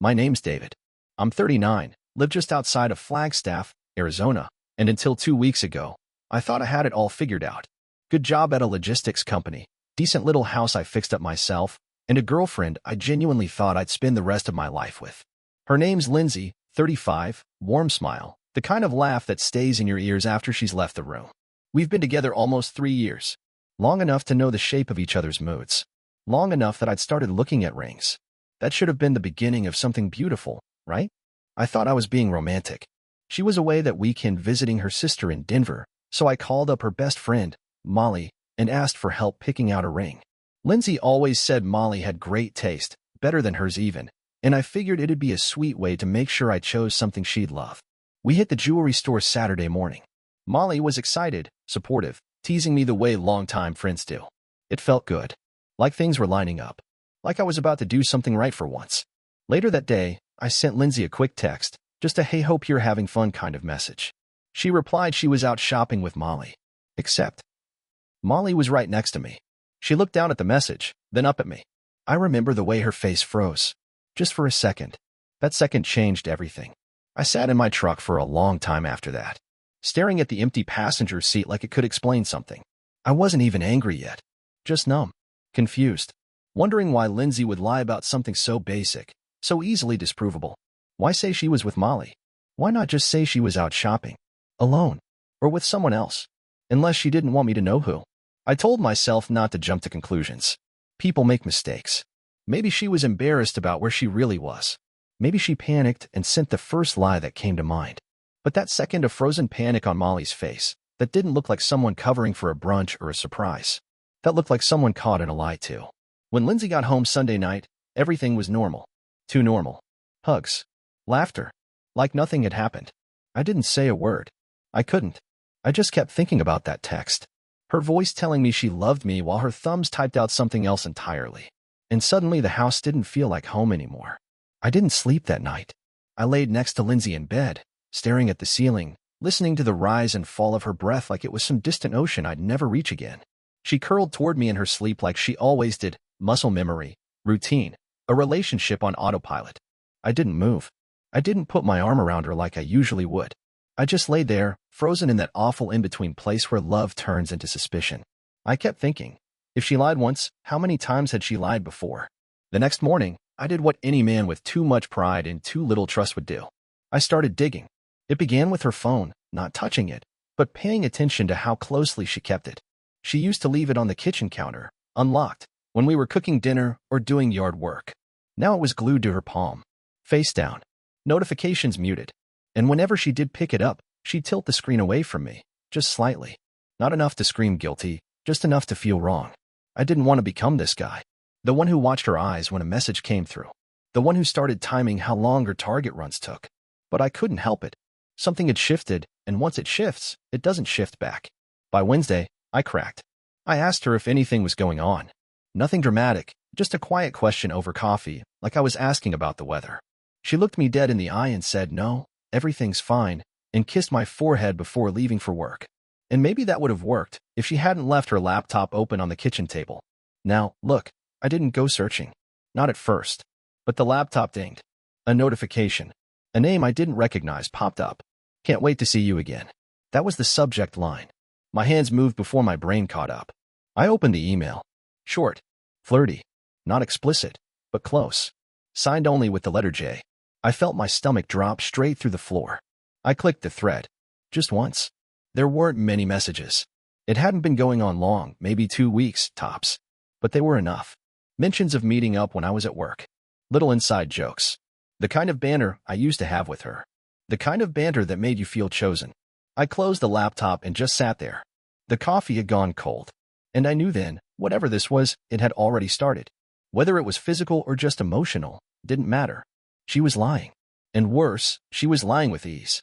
My name's David. I'm 39, live just outside of Flagstaff, Arizona, and until 2 weeks ago, I thought I had it all figured out. Good job at a logistics company, decent little house I fixed up myself, and a girlfriend I genuinely thought I'd spend the rest of my life with. Her name's Lindsay, 35, warm smile, the kind of laugh that stays in your ears after she's left the room. We've been together almost 3 years, long enough to know the shape of each other's moods, long enough that I'd started looking at rings. That should have been the beginning of something beautiful, right? I thought I was being romantic. She was away that weekend visiting her sister in Denver, so I called up her best friend, Molly, and asked for help picking out a ring. Lindsay always said Molly had great taste, better than hers even, and I figured it'd be a sweet way to make sure I chose something she'd love. We hit the jewelry store Saturday morning. Molly was excited, supportive, teasing me the way longtime friends do. It felt good. Like things were lining up. Like I was about to do something right for once. Later that day, I sent Lindsay a quick text, just a "hey, hope you're having fun" kind of message. She replied she was out shopping with Molly. Except, Molly was right next to me. She looked down at the message, then up at me. I remember the way her face froze. Just for a second. That second changed everything. I sat in my truck for a long time after that, staring at the empty passenger seat like it could explain something. I wasn't even angry yet. Just numb. Confused. Wondering why Lindsay would lie about something so basic, so easily disprovable. Why say she was with Molly? Why not just say she was out shopping? Alone. Or with someone else? Unless she didn't want me to know who. I told myself not to jump to conclusions. People make mistakes. Maybe she was embarrassed about where she really was. Maybe she panicked and sent the first lie that came to mind. But that second of frozen panic on Molly's face, that didn't look like someone covering for a brunch or a surprise. That looked like someone caught in a lie too. When Lindsay got home Sunday night, everything was normal. Too normal. Hugs. Laughter. Like nothing had happened. I didn't say a word. I couldn't. I just kept thinking about that text. Her voice telling me she loved me while her thumbs typed out something else entirely. And suddenly the house didn't feel like home anymore. I didn't sleep that night. I laid next to Lindsay in bed, staring at the ceiling, listening to the rise and fall of her breath like it was some distant ocean I'd never reach again. She curled toward me in her sleep like she always did. Muscle memory, routine, a relationship on autopilot. I didn't move. I didn't put my arm around her like I usually would. I just lay there, frozen in that awful in-between place where love turns into suspicion. I kept thinking, if she lied once, how many times had she lied before? The next morning, I did what any man with too much pride and too little trust would do. I started digging. It began with her phone, not touching it, but paying attention to how closely she kept it. She used to leave it on the kitchen counter, unlocked, when we were cooking dinner or doing yard work. Now it was glued to her palm, face down, notifications muted. And whenever she did pick it up, she'd tilt the screen away from me, just slightly. Not enough to scream guilty, just enough to feel wrong. I didn't want to become this guy. The one who watched her eyes when a message came through. The one who started timing how long her target runs took. But I couldn't help it. Something had shifted, and once it shifts, it doesn't shift back. By Wednesday, I cracked. I asked her if anything was going on. Nothing dramatic, just a quiet question over coffee, like I was asking about the weather. She looked me dead in the eye and said, "No, everything's fine," and kissed my forehead before leaving for work. And maybe that would have worked if she hadn't left her laptop open on the kitchen table. Now, look, I didn't go searching. Not at first. But the laptop dinged. A notification. A name I didn't recognize popped up. "Can't wait to see you again." That was the subject line. My hands moved before my brain caught up. I opened the email. Short. Flirty. Not explicit, but close. Signed only with the letter J. I felt my stomach drop straight through the floor. I clicked the thread. Just once. There weren't many messages. It hadn't been going on long, maybe 2 weeks, tops. But they were enough. Mentions of meeting up when I was at work. Little inside jokes. The kind of banter I used to have with her. The kind of banter that made you feel chosen. I closed the laptop and just sat there. The coffee had gone cold. And I knew then, whatever this was, it had already started. Whether it was physical or just emotional, didn't matter. She was lying. And worse, she was lying with ease.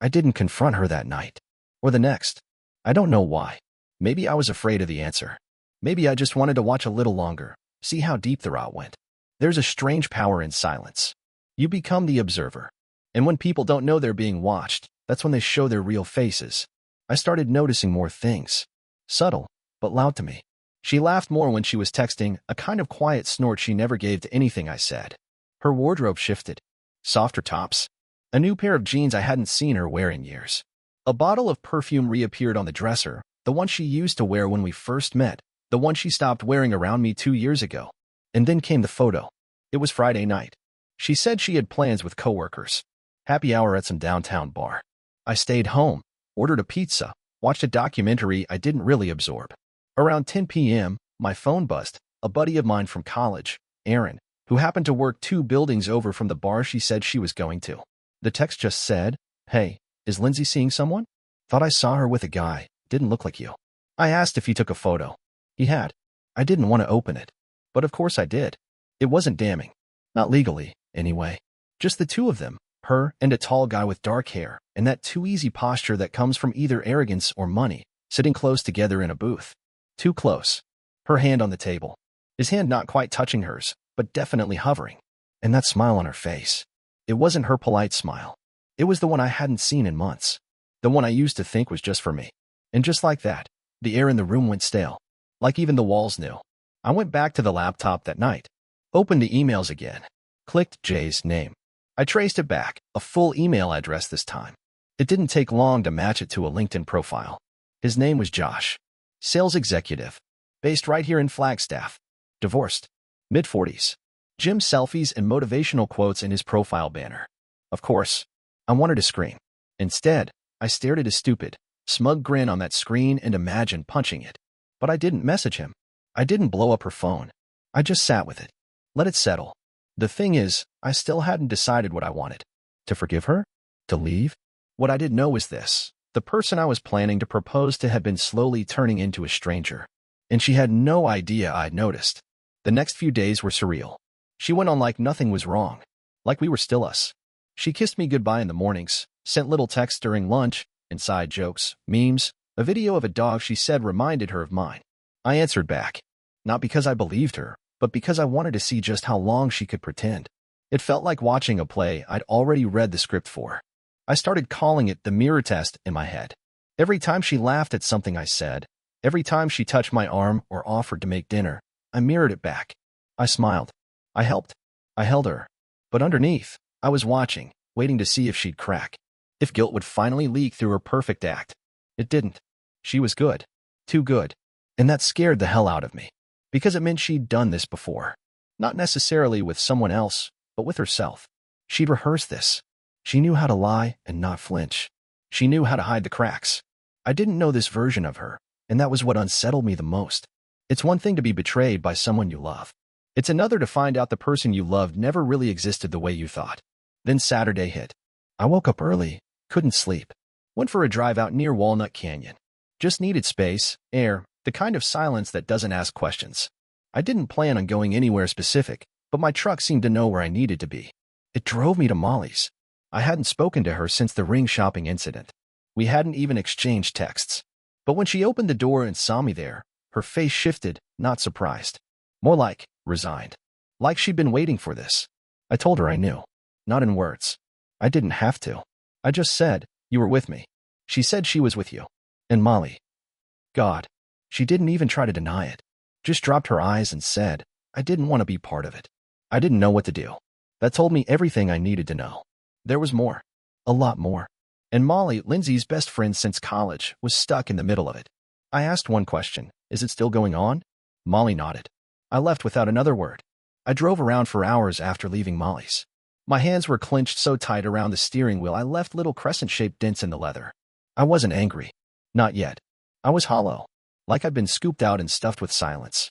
I didn't confront her that night. Or the next. I don't know why. Maybe I was afraid of the answer. Maybe I just wanted to watch a little longer, see how deep the route went. There's a strange power in silence. You become the observer. And when people don't know they're being watched, that's when they show their real faces. I started noticing more things. Subtle, but loud to me. She laughed more when she was texting, a kind of quiet snort she never gave to anything I said. Her wardrobe shifted. Softer tops. A new pair of jeans I hadn't seen her wear in years. A bottle of perfume reappeared on the dresser, the one she used to wear when we first met, the one she stopped wearing around me 2 years ago. And then came the photo. It was Friday night. She said she had plans with coworkers. Happy hour at some downtown bar. I stayed home, ordered a pizza, watched a documentary I didn't really absorb. Around 10 p.m., my phone buzzed. A buddy of mine from college, Aaron, who happened to work 2 buildings over from the bar she said she was going to. The text just said, "Hey, is Lindsay seeing someone? Thought I saw her with a guy. Didn't look like you." I asked if he took a photo. He had. I didn't want to open it. But of course I did. It wasn't damning. Not legally, anyway. Just the two of them, her and a tall guy with dark hair, and that too easy posture that comes from either arrogance or money, sitting close together in a booth. Too close. Her hand on the table. His hand not quite touching hers, but definitely hovering. And that smile on her face. It wasn't her polite smile. It was the one I hadn't seen in months. The one I used to think was just for me. And just like that, the air in the room went stale. Like even the walls knew. I went back to the laptop that night. Opened the emails again. Clicked Jay's name. I traced it back, a full email address this time. It didn't take long to match it to a LinkedIn profile. His name was Josh. Sales executive. Based right here in Flagstaff. Divorced. Mid-40s. Gym selfies and motivational quotes in his profile banner. Of course, I wanted to scream. Instead, I stared at his stupid, smug grin on that screen and imagined punching it. But I didn't message him. I didn't blow up her phone. I just sat with it. Let it settle. The thing is, I still hadn't decided what I wanted. To forgive her? To leave? What I didn't know was this. The person I was planning to propose to had been slowly turning into a stranger. And she had no idea I'd noticed. The next few days were surreal. She went on like nothing was wrong. Like we were still us. She kissed me goodbye in the mornings, sent little texts during lunch, inside jokes, memes, a video of a dog she said reminded her of mine. I answered back. Not because I believed her, but because I wanted to see just how long she could pretend. It felt like watching a play I'd already read the script for. I started calling it the mirror test in my head. Every time she laughed at something I said, every time she touched my arm or offered to make dinner, I mirrored it back. I smiled. I helped. I held her. But underneath, I was watching, waiting to see if she'd crack. If guilt would finally leak through her perfect act. It didn't. She was good. Too good. And that scared the hell out of me. Because it meant she'd done this before. Not necessarily with someone else, but with herself. She'd rehearsed this. She knew how to lie and not flinch. She knew how to hide the cracks. I didn't know this version of her, and that was what unsettled me the most. It's one thing to be betrayed by someone you love. It's another to find out the person you loved never really existed the way you thought. Then Saturday hit. I woke up early, couldn't sleep. Went for a drive out near Walnut Canyon. Just needed space, air, the kind of silence that doesn't ask questions. I didn't plan on going anywhere specific, but my truck seemed to know where I needed to be. It drove me to Molly's. I hadn't spoken to her since the ring shopping incident. We hadn't even exchanged texts. But when she opened the door and saw me there, her face shifted, not surprised. More like, resigned. Like she'd been waiting for this. I told her I knew. Not in words. I didn't have to. I just said, "You were with me." She said she was with you. And Molly. God. She didn't even try to deny it. Just dropped her eyes and said, I didn't want to be part of it. I didn't know what to do. That told me everything I needed to know. There was more. A lot more. And Molly, Lindsay's best friend since college, was stuck in the middle of it. I asked one question. Is it still going on? Molly nodded. I left without another word. I drove around for hours after leaving Molly's. My hands were clenched so tight around the steering wheel I left little crescent-shaped dents in the leather. I wasn't angry. Not yet. I was hollow. Like I'd been scooped out and stuffed with silence.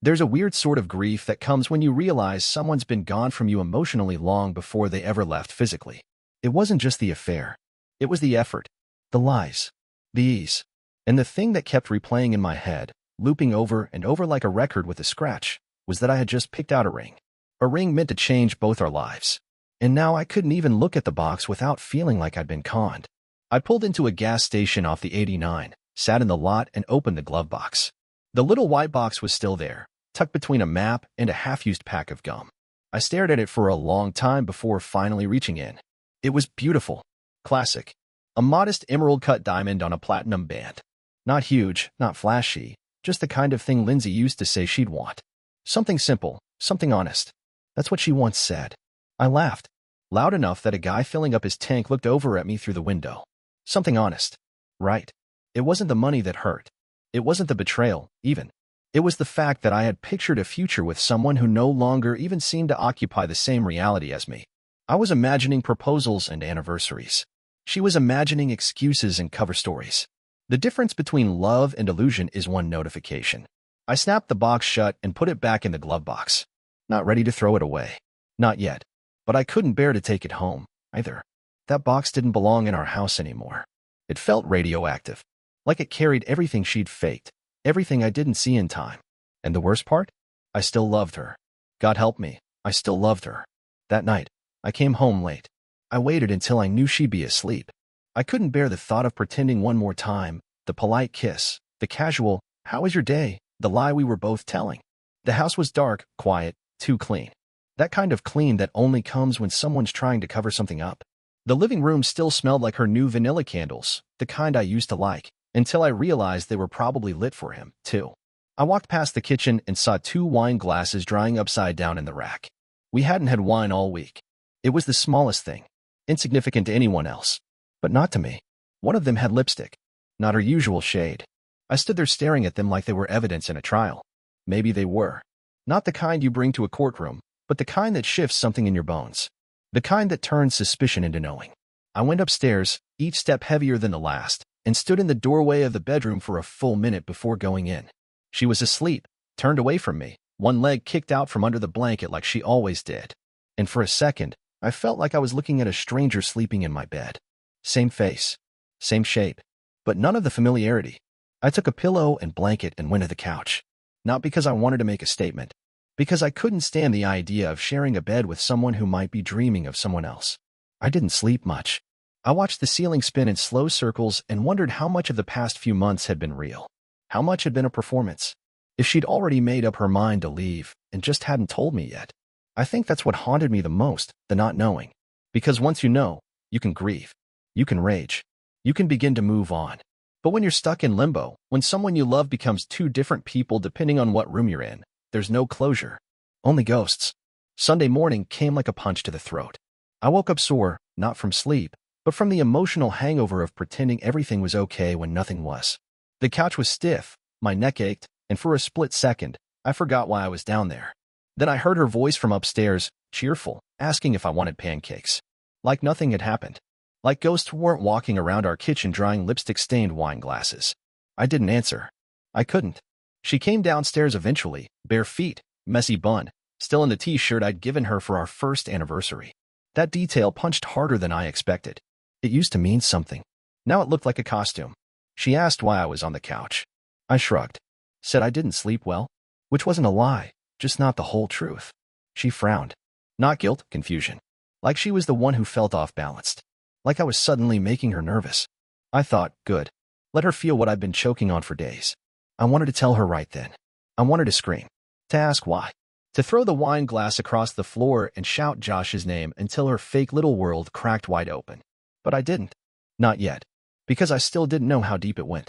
There's a weird sort of grief that comes when you realize someone's been gone from you emotionally long before they ever left physically. It wasn't just the affair. It was the effort, the lies, the ease. And the thing that kept replaying in my head, looping over and over like a record with a scratch, was that I had just picked out a ring. A ring meant to change both our lives. And now I couldn't even look at the box without feeling like I'd been conned. I pulled into a gas station off the 89, sat in the lot and opened the glove box. The little white box was still there, tucked between a map and a half-used pack of gum. I stared at it for a long time before finally reaching in. It was beautiful. Classic. A modest emerald-cut diamond on a platinum band. Not huge, not flashy, just the kind of thing Lindsay used to say she'd want. Something simple, something honest. That's what she once said. I laughed, loud enough that a guy filling up his tank looked over at me through the window. Something honest. Right. It wasn't the money that hurt. It wasn't the betrayal, even. It was the fact that I had pictured a future with someone who no longer even seemed to occupy the same reality as me. I was imagining proposals and anniversaries. She was imagining excuses and cover stories. The difference between love and illusion is one notification. I snapped the box shut and put it back in the glove box. Not ready to throw it away. Not yet. But I couldn't bear to take it home, either. That box didn't belong in our house anymore. It felt radioactive. Like it carried everything she'd faked, everything I didn't see in time. And the worst part? I still loved her. God help me, I still loved her. That night, I came home late. I waited until I knew she'd be asleep. I couldn't bear the thought of pretending one more time, the polite kiss, the casual, "How was your day?" the lie we were both telling. The house was dark, quiet, too clean. That kind of clean that only comes when someone's trying to cover something up. The living room still smelled like her new vanilla candles, the kind I used to like, until I realized they were probably lit for him, too. I walked past the kitchen and saw 2 wine glasses drying upside down in the rack. We hadn't had wine all week. It was the smallest thing, insignificant to anyone else, but not to me. One of them had lipstick, not her usual shade. I stood there staring at them like they were evidence in a trial. Maybe they were. Not the kind you bring to a courtroom, but the kind that shifts something in your bones. The kind that turns suspicion into knowing. I went upstairs, each step heavier than the last, and stood in the doorway of the bedroom for a full minute before going in. She was asleep, turned away from me, one leg kicked out from under the blanket like she always did. And for a second, I felt like I was looking at a stranger sleeping in my bed. Same face, same shape, but none of the familiarity. I took a pillow and blanket and went to the couch. Not because I wanted to make a statement, because I couldn't stand the idea of sharing a bed with someone who might be dreaming of someone else. I didn't sleep much. I watched the ceiling spin in slow circles and wondered how much of the past few months had been real. How much had been a performance? If she'd already made up her mind to leave and just hadn't told me yet. I think that's what haunted me the most, the not knowing. Because once you know, you can grieve. You can rage. You can begin to move on. But when you're stuck in limbo, when someone you love becomes 2 different people depending on what room you're in, there's no closure. Only ghosts. Sunday morning came like a punch to the throat. I woke up sore, not from sleep, but from the emotional hangover of pretending everything was okay when nothing was. The couch was stiff, my neck ached, and for a split second, I forgot why I was down there. Then I heard her voice from upstairs, cheerful, asking if I wanted pancakes. Like nothing had happened. Like ghosts weren't walking around our kitchen drying lipstick-stained wine glasses. I didn't answer. I couldn't. She came downstairs eventually, bare feet, messy bun, still in the t-shirt I'd given her for our first anniversary. That detail punched harder than I expected. It used to mean something. Now it looked like a costume. She asked why I was on the couch. I shrugged. Said I didn't sleep well, which wasn't a lie, just not the whole truth. She frowned. Not guilt, confusion. Like she was the one who felt off-balanced. Like I was suddenly making her nervous. I thought, good. Let her feel what I've been choking on for days. I wanted to tell her right then. I wanted to scream. To ask why. To throw the wine glass across the floor and shout Josh's name until her fake little world cracked wide open. But I didn't. Not yet. Because I still didn't know how deep it went.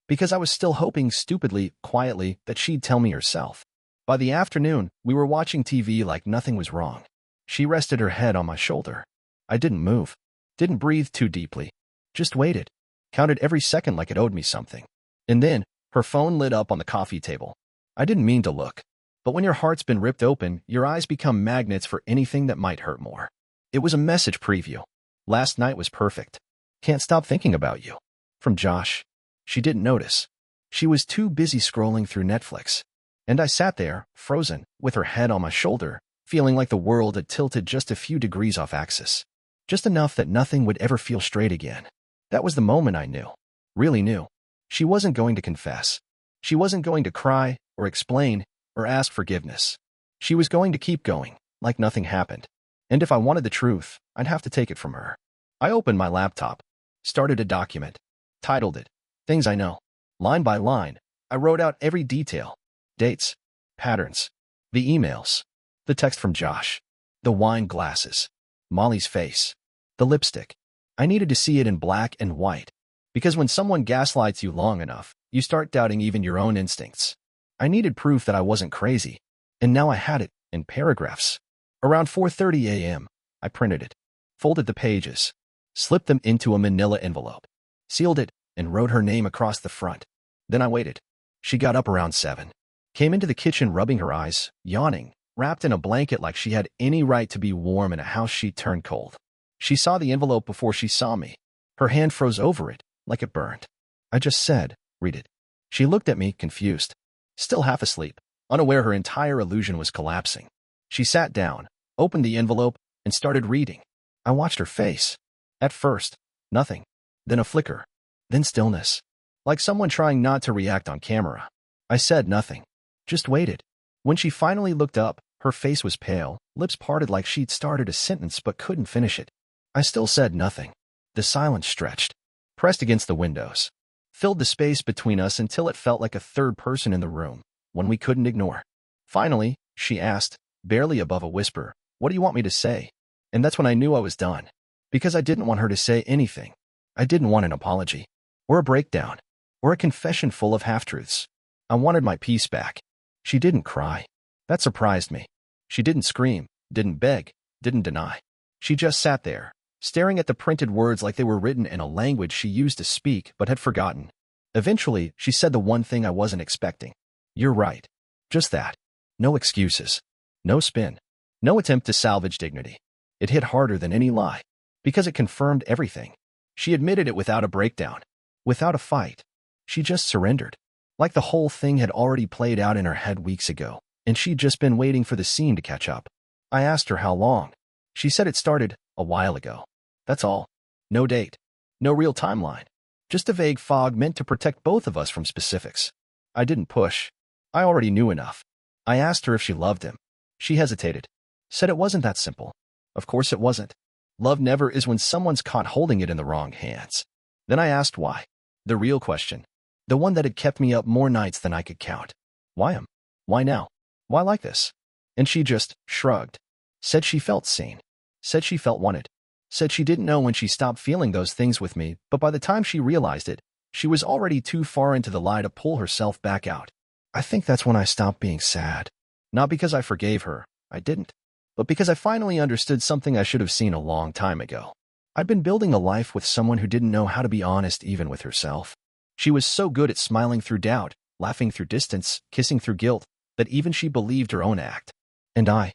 Because I was still hoping stupidly, quietly, that she'd tell me herself. By the afternoon, we were watching TV like nothing was wrong. She rested her head on my shoulder. I didn't move. Didn't breathe too deeply. Just waited. Counted every second like it owed me something. And then, her phone lit up on the coffee table. I didn't mean to look. But when your heart's been ripped open, your eyes become magnets for anything that might hurt more. It was a message preview. Last night was perfect. Can't stop thinking about you. From Josh. She didn't notice. She was too busy scrolling through Netflix. And I sat there, frozen, with her head on my shoulder, feeling like the world had tilted just a few degrees off axis. Just enough that nothing would ever feel straight again. That was the moment I knew. Really knew. She wasn't going to confess. She wasn't going to cry, or explain, or ask forgiveness. She was going to keep going, like nothing happened. And if I wanted the truth, I'd have to take it from her. I opened my laptop, started a document, titled it, Things I Know. Line by line, I wrote out every detail. Dates, patterns, the emails, the text from Josh, the wine glasses, Molly's face, the lipstick. I needed to see it in black and white, because when someone gaslights you long enough, you start doubting even your own instincts. I needed proof that I wasn't crazy, and now I had it, in paragraphs. Around 4:30 a.m., I printed it, folded the pages, slipped them into a manila envelope, sealed it, and wrote her name across the front. Then I waited. She got up around 7, came into the kitchen rubbing her eyes, yawning, wrapped in a blanket like she had any right to be warm in a house she'd turned cold. She saw the envelope before she saw me. Her hand froze over it, like it burned. I just said, "Read it." She looked at me, confused, still half asleep, unaware her entire illusion was collapsing. She sat down, opened the envelope, and started reading. I watched her face. At first, nothing. Then a flicker. Then stillness. Like someone trying not to react on camera. I said nothing. Just waited. When she finally looked up, her face was pale, lips parted like she'd started a sentence but couldn't finish it. I still said nothing. The silence stretched, pressed against the windows, filled the space between us until it felt like a third person in the room, one we couldn't ignore. Finally, she asked, barely above a whisper, "What do you want me to say?" And that's when I knew I was done. Because I didn't want her to say anything. I didn't want an apology, or a breakdown, or a confession full of half-truths. I wanted my peace back. She didn't cry. That surprised me. She didn't scream, didn't beg, didn't deny. She just sat there, staring at the printed words like they were written in a language she used to speak but had forgotten. Eventually, she said the one thing I wasn't expecting. "You're right." Just that. No excuses. No spin. No attempt to salvage dignity. It hit harder than any lie, because it confirmed everything. She admitted it without a breakdown, without a fight. She just surrendered, like the whole thing had already played out in her head weeks ago, and she'd just been waiting for the scene to catch up. I asked her how long. She said it started a while ago. That's all. No date. No real timeline. Just a vague fog meant to protect both of us from specifics. I didn't push. I already knew enough. I asked her if she loved him. She hesitated. Said it wasn't that simple. Of course it wasn't. Love never is when someone's caught holding it in the wrong hands. Then I asked why. The real question. The one that had kept me up more nights than I could count. Why him? Why now? Why like this? And she just shrugged. Said she felt seen. Said she felt wanted. Said she didn't know when she stopped feeling those things with me, but by the time she realized it, she was already too far into the lie to pull herself back out. I think that's when I stopped being sad. Not because I forgave her. I didn't. But because I finally understood something I should have seen a long time ago. I'd been building a life with someone who didn't know how to be honest even with herself. She was so good at smiling through doubt, laughing through distance, kissing through guilt, that even she believed her own act. And I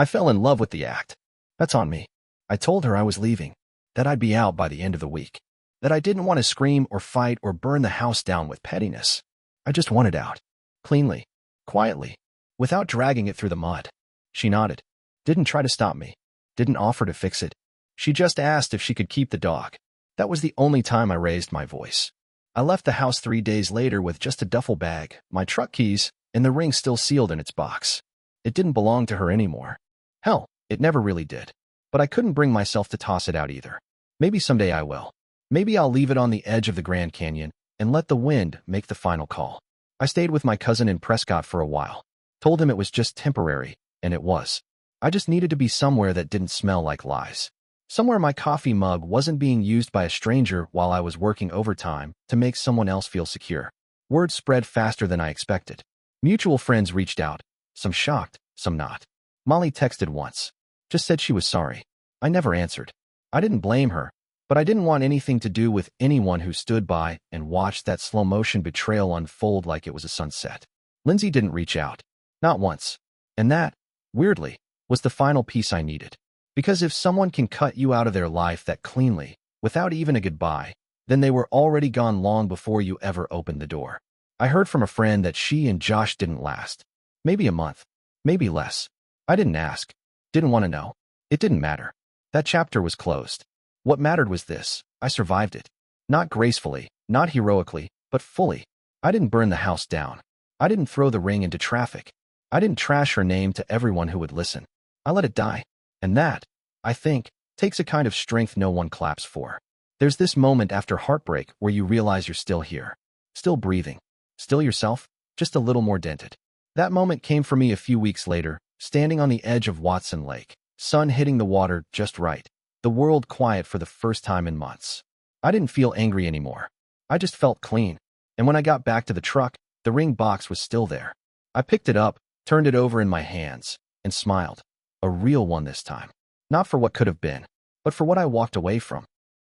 fell in love with the act. That's on me. I told her I was leaving, that I'd be out by the end of the week, that I didn't want to scream or fight or burn the house down with pettiness. I just wanted out. Cleanly. Quietly. Without dragging it through the mud. She nodded. Didn't try to stop me. Didn't offer to fix it. She just asked if she could keep the dog. That was the only time I raised my voice. I left the house 3 days later with just a duffel bag, my truck keys, and the ring still sealed in its box. It didn't belong to her anymore. Hell, it never really did. But I couldn't bring myself to toss it out either. Maybe someday I will. Maybe I'll leave it on the edge of the Grand Canyon and let the wind make the final call. I stayed with my cousin in Prescott for a while. Told him it was just temporary, and it was. I just needed to be somewhere that didn't smell like lies. Somewhere my coffee mug wasn't being used by a stranger while I was working overtime to make someone else feel secure. Word spread faster than I expected. Mutual friends reached out, some shocked, some not. Molly texted once. Just said she was sorry. I never answered. I didn't blame her, but I didn't want anything to do with anyone who stood by and watched that slow-motion betrayal unfold like it was a sunset. Lindsay didn't reach out. Not once. And that, weirdly, was the final piece I needed. Because if someone can cut you out of their life that cleanly, without even a goodbye, then they were already gone long before you ever opened the door. I heard from a friend that she and Josh didn't last. Maybe a month. Maybe less. I didn't ask. Didn't want to know. It didn't matter. That chapter was closed. What mattered was this. I survived it. Not gracefully, not heroically, but fully. I didn't burn the house down. I didn't throw the ring into traffic. I didn't trash her name to everyone who would listen. I let it die. And that, I think, takes a kind of strength no one claps for. There's this moment after heartbreak where you realize you're still here. Still breathing. Still yourself, just a little more dented. That moment came for me a few weeks later, standing on the edge of Watson Lake, sun hitting the water just right, the world quiet for the first time in months. I didn't feel angry anymore. I just felt clean. And when I got back to the truck, the ring box was still there. I picked it up, turned it over in my hands, and smiled. A real one this time. Not for what could have been, but for what I walked away from.